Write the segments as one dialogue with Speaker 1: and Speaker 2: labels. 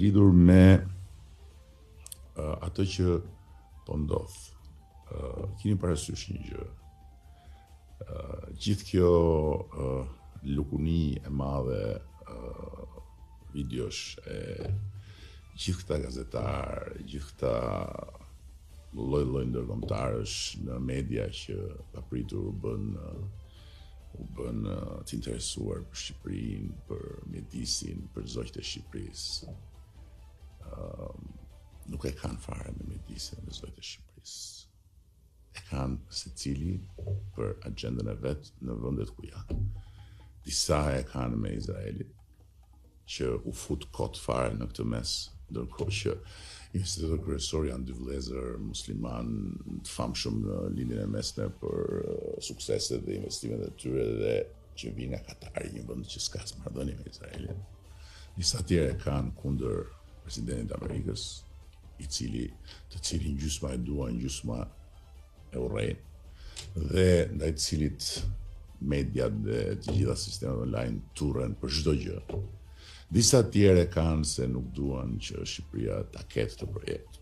Speaker 1: lidhur me atë që po ndodh. Keni parasysh një gjë. Gjithë kjo lukuni e madhe, videosh e gjithë këta gazetarë, gjithë këta lloj ndërkombëtarësh në media që papritur u bën të interesuar për Shqipërinë, për mjedisin, për zogjtë e Shqipërisë. Nuk e kanë fare me mjedisin dhe zogjtë e Shqipërisë. E kanë secili për agjendën e vet në vendet ku janë. Disa e kanë me Izraelin, që u fut kot fare në këtë mes, ndërkohë që Instituti kryesor janë dy vëllezër musliman të famshëm në lindjen e mesme për sukseset dhe investimet e tyre dhe që vinë nga Katari, një vend që s'ka marrëdhënie me Izraelin. Disa tjerë kanë kundër presidentit të Amerikës, të cilin gjysma e duan, gjysma e urrejnë, dhe ndaj të cilit mediat dhe të gjitha sistemet online turren për çdo gjë. Disa tjerë kanë se nuk duan që Shqipëria ta ketë të projekt.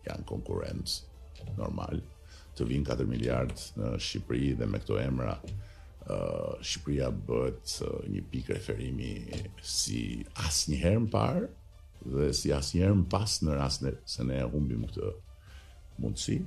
Speaker 1: Janë konkurrencë normal, të vinë 4 miliard në Shqipëri dhe me këto emra Shqipëria bëhet një pikë referimi si asnjëherë më parë dhe si asnjëherë më pas në rast se ne humbim këtë mundësi.